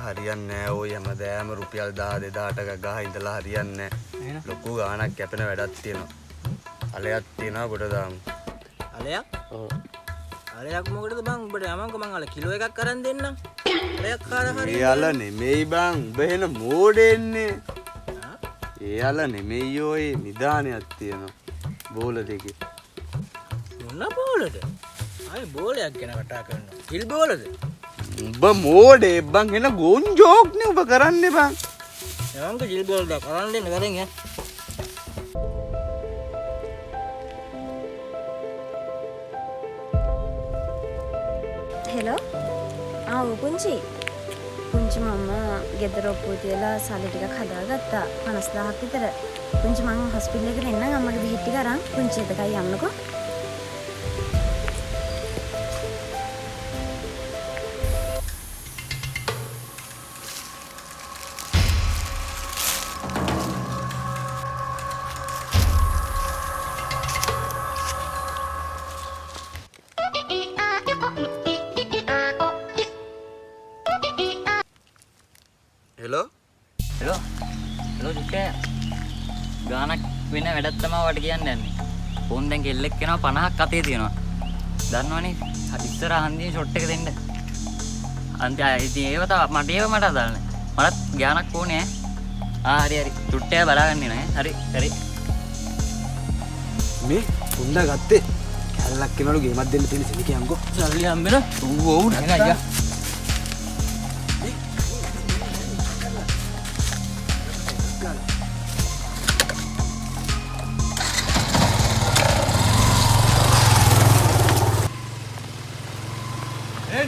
හරියන්නේ නැහැ. ඔය හැමදාම රුපියල් 10 2000ක ගහ ඉඳලා හරියන්නේ නැහැ. ලොකු ගාණක් කැපෙන වැඩක් තියෙනවා. අලයක් තියෙනවා කොට දාමු. අලයක්? ඔව්. අලයක් මොකටද බං? උඹට යමන්ක මං අල කිලෝ එකක් අරන් දෙන්නම්. අලයක් කාලා හරිය. ඒ අල නෙමෙයි බං. උඹ එන මෝඩෙන්නේ. ඒ අල නෙමෙයි ඔය නිදානයක් තියෙනවා. බෝල දෙකේ. මොන බෝලද? ආයේ බෝලයක් ගැන කතා කරනවා. කිල් බෝලද? උඹ මෝඩේ බං එන ගොන් ජෝක් නේ උඹ කරන්නේ බං. යමන්ක කිල් බෝලද කරන් දෙන්න කරෙන් ඈ. හෙලෝ පුංචි මම ගෙදර ඔප්පුව තියලා සල්ලි ටිකක් හදාගත්තා 50000ක් විතර. පුංචි මං හොස්පිටල් එකට එන්නම් අම්මගේ බෙහෙත් ටික අරන්. පුංචි එතකයි යන්නකෝ. හෙලෝ දුකේ ගානක් වෙන වැඩක් තමයි වට කියන්නේ යන්නේ. ෆෝන් දැන් කෙල්ලෙක් කෙනා 50ක් අතේ තියෙනවා. දන්නවනේ ඉස්සර හන්දියේ ෂොට් එක දෙන්න. අන්තිම ඉතින් ඒව තමයි මට අදාළ නැහැ. මටත් ගානක් ඕනේ ඈ. හරි චුට්ටය බලාගන්න නෑ. හරි මේ හොඳ ගත්තේ කැල්ලක් කෙනවලු ගේමක් දෙන්න තියෙන සෙනගේ අංගෝ. සල්ලි හම්බෙන. ඔව් නේද?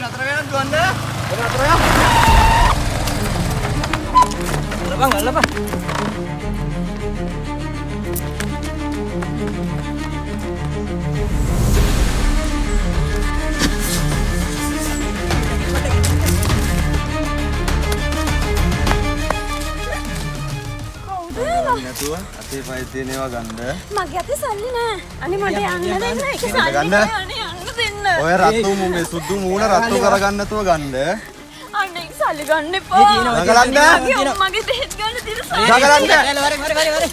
නතර වෙනන් දුවන්න. නතර වෙනවා. අල්ලපන්. නැතුව අතේ පය තියෙනවා ගන්න. මගේ අතේ සල්ලි නෑ. අනේ මට යන්න දෙන්න. ඒක සල්ලි නෑ. අනේ යන්න දෙන්න. ඔය රත්තු මේ සුදු මූණ රත්තු කරගන්න නැතුව ගන්න. අනේ සල්ලි ගන්න එපා. නගලන්න. මගේ බෙහෙත් ගන්න දින සල්ලි. නගලන්න. වරේ.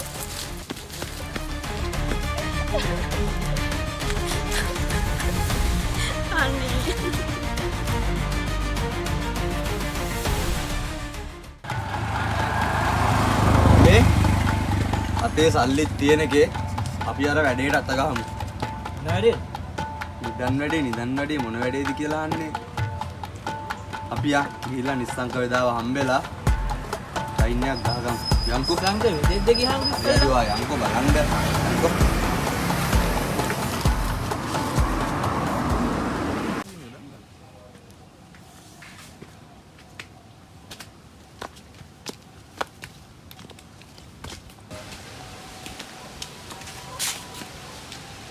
අතේ සල්ලිත් තියෙන එකේ අපි අර වැඩේට අත ගහමු. නෑනේ. නිදන් වැඩේ මොන වැඩේද කියලා අහන්නේ. අපි ගිහිල්ලා නිස්සංක වේදාව හම්බෙලා ටයින් එකක් ගහගමු. යම්කෝ. සංග වෙදෙද්ද ගියහම ඉස්සෙල්ලා යම්කෝ බලන්න. යම්කෝ.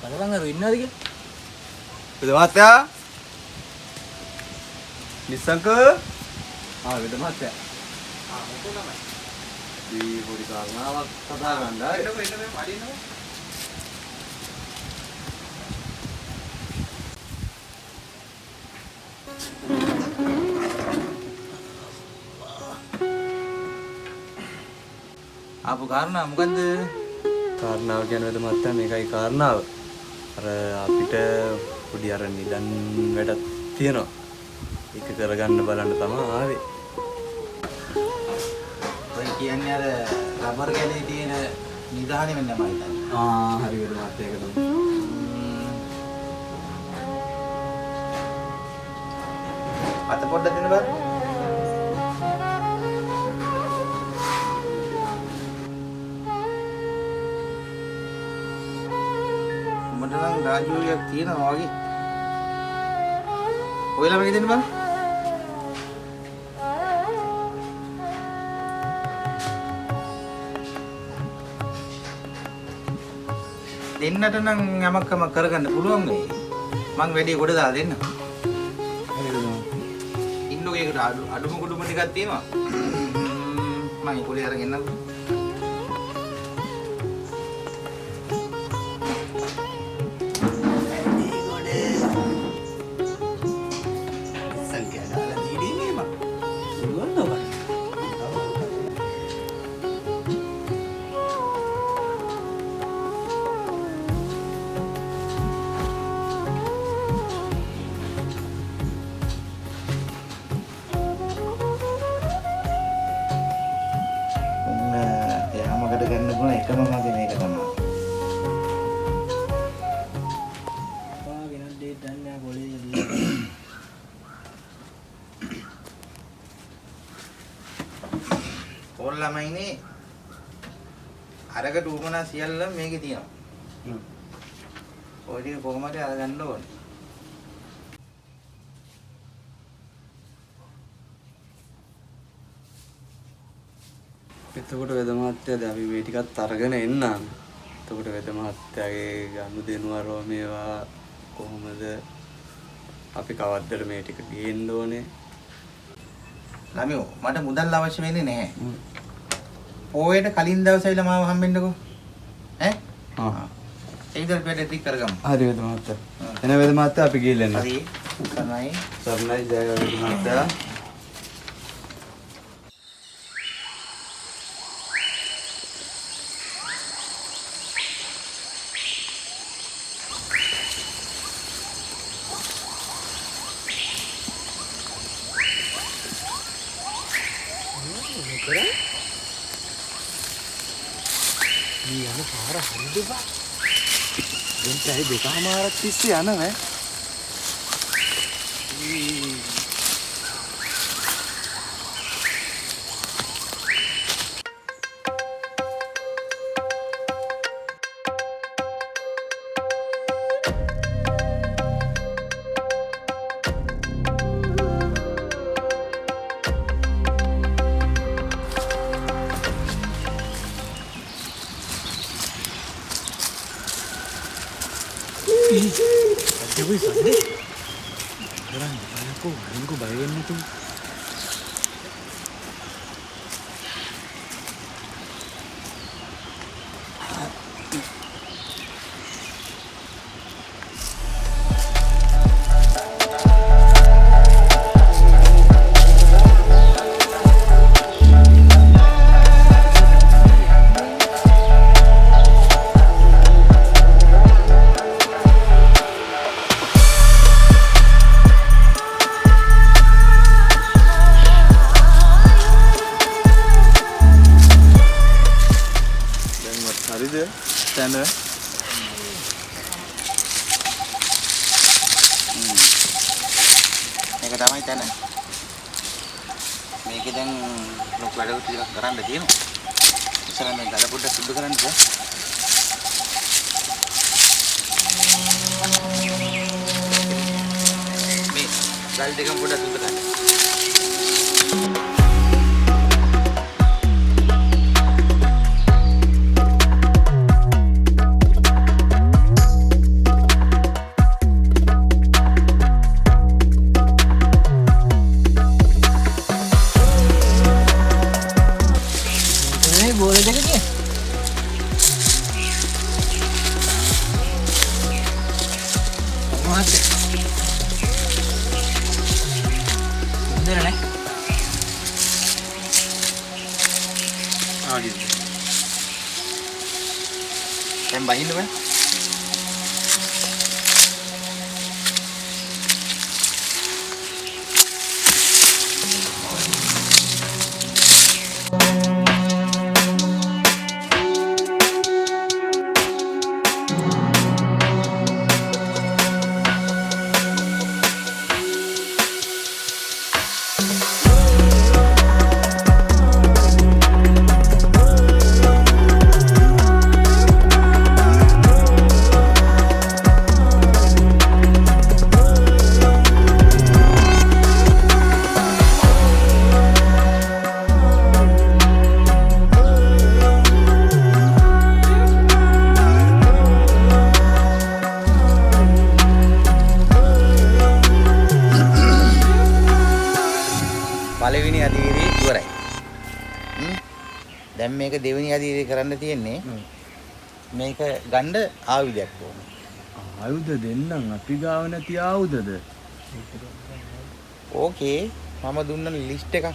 බලපන් අර ඉන්නවද කියලා. වෙද මහත්තයා නිස්සංක වෙද මහත්තයා මොකෝ තමයි. දී පොඩි කාරණාවක් කතා කරන්න. එන්න මේ පඩිනවා. ආපු කාරණා මොකද්ද? කාරණාව කියන්නේ වෙද මහත්තයා මේකයි කාරණාව. අර අපිට පොඩි අර නිදන් වැඩක් තියෙනවා. ඒක කරගන්න බලන්න තමයි ආවේ. ඔය කියන්නේ අර රබර් කැලේ තියෙන නිදානේ වෙන්න මම හිතන්නේ. හරි වෙද මහත්තයා ඒක තමයි. අත පොඩ්ඩක් දෙන්න බෑ. මට නම් රාජ්‍යයක් තියෙනවා වගේ. ඔයලා මේක දෙන්න බෑ. දෙන්නට නම් යමක්ම කරගන්න පුළුවන් මේ. මං වැඩි කොට දාලා දෙන්න. ඉන්නෝ ඒකට අඩුම කුඩුම ටිකක් තියෙනවා. මං ඒකෝලේ අරගෙන එන්නම්කෝ. අරකට උමනා සියල්ල මේකේ තියෙනවා. ඔය ටික කොහොම හරි අරගන්න ඕනේ. එතකොට වෙද මහත්තයාද අපි මේ ටිකත් අරගෙන එන්නම්. එතකොට වෙද මහත්තයාගේ ගනු දෙනුවරෝ මේවා කොහොමද අපි කවද්දට මේ ටික ගේන්න ඕනේ? ළමයෝ මට මුදල් අවශ්‍ය වෙන්නේ නැහැ. පොයේට කලින් දවසයිලා මාව හම්බෙන්නකෝ. ඈ? ඒ විතර පෙඩ ටික කරගමු. හරි වෙද මහත්තයා. එන වෙද මහත්තයා අපි ගිහින් එන්න. හරි. සර්ණයි. සර්ණයි ජය වෙද මහත්තයා. යන පාර හරිද බා? දැන් ඇයි දෙකමාරක් තිස්සේ යනවද? Ada wis ada. Orang aku bayarin itu. Sana. මේක තමයි තැන. මේකේ දැන් ලොකු වැඩ ටිකක් කරන්න තියෙනවා. ඉස්සර මේ ගල පොඩ්ඩක් සුද්ධ කරන්න බෑ. මේ ගල් දෙකම පොඩ්ඩක් සුද්ධ කරන්න. Boleh deh ni. Mati. Bener nih. Gitu. Tambahin dulu kan. පළවෙනි අධීරේ ඉවරයි. දැන් මේක දෙවෙනි අධීරේ කරන්න තියෙන්නේ. මේක ගන්න ආයුධයක් ඕනේ. ආයුධ දෙන්නම් අපි ගාව නැති ආයුධද? ඕකේ මම දුන්න ලිස්ට් එකක්.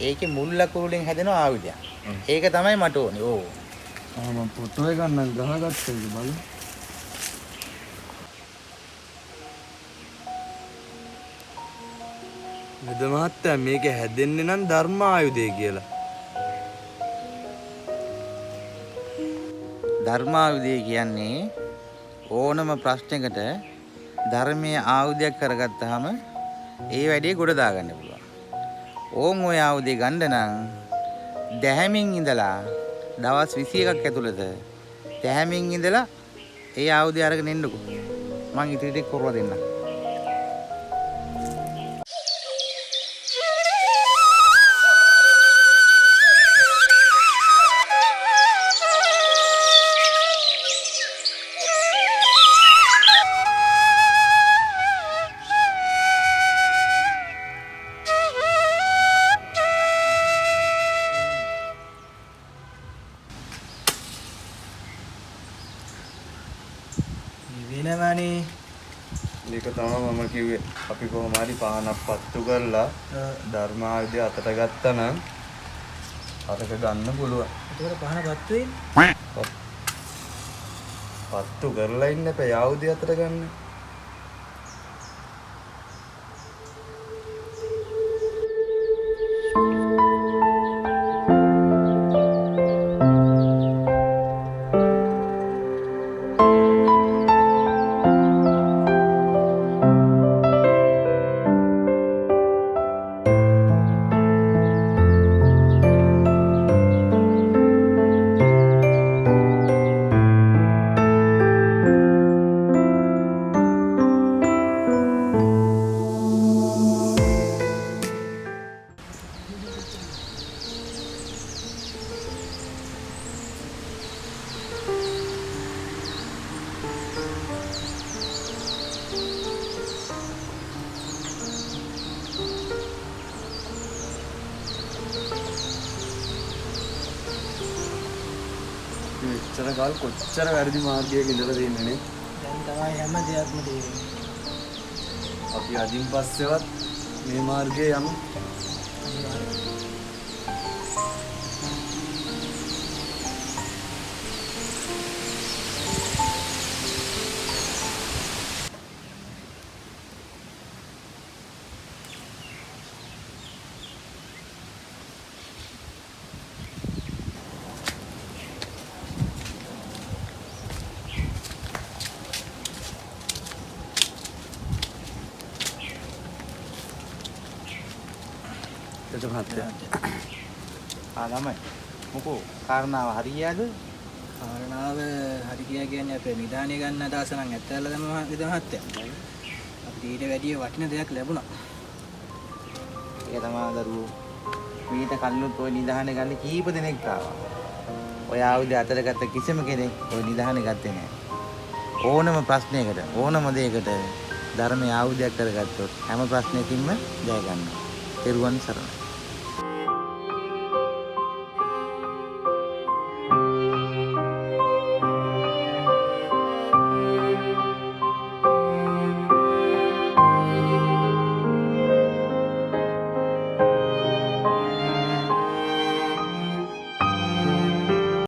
ඒකේ මුල් ලකුරුෙන් හැදෙන ආයුධයක්. ඒක තමයි මට ඕනේ. ඕ. මම ෆොටෝ එක ගන්න ගහගත්තද බලන්න. වෙද මහත්තයා මේක හැදෙන්නේ නම් ධර්ම ආයුධය කියලා. ධර්ම ආයුධය කියන්නේ ඕනම ප්‍රශ්නයකට ධර්මයේ ආයුධයක් කරගත්තාම ඒ වැඩේ ගොඩ දාගන්න පුළුවන්. ඕන් ඔය ආයුධය ගන්න නම් දැහැමින් ඉඳලා දවස් 21ක් ඇතුළත තැහැමින් ඉඳලා ඒ ආයුධය අරගෙන එන්නකෝ. මං ඉතින් ටික කරලා දෙන්නම්. වෙනවනේ ඒක තමයි මම කිව්වේ. අපි කොහොම හරි පහනක් පත්තු කරලා ධර්මායුධය අතට ගත්තා නම් අරක ගන්න පුළුවන්. ඒකට පහන පත්තු වෙන්නේ. පත්තු කරලා ඉන්න එපා ආයුධය අතට ගන්න. මෙච්චර කාල කොච්චර වැරදි මාර්ගයක ඉඳලා තින්නේ නේ. දැන් තමයි හැම දෙයක්ම තේරෙන්නේ. අපි අදින් පස්සෙවත් මේ මාර්ගයේ යමු. ළමයි මොකෝ කාරණාව හරියද? කාරණාව හරි කියා කියන්නේ අපේ නිදානිය ගන්න අදහස නම් ඇත්තටම තමයි මහත්තයා. අපිට ඊට වැඩිය වටින දෙයක් ලැබුණා. ඒක තමයි දරුවෝ. මීට කලිනුත් ওই නිදානේ ගන්න කීප දෙනෙක් ආවා. ඔය ආයුධය අතට ගත්ත කිසිම කෙනෙක් ওই නිදානේ ගත්තේ නැහැ. ඕනම ප්‍රශ්නයකට ඕනම දෙයකට ධර්මයේ ආයුධයක් කරගත්තොත් හැම ප්‍රශ්නයකින්ම ජය ගන්නවා. තෙරුවන් සරණයි.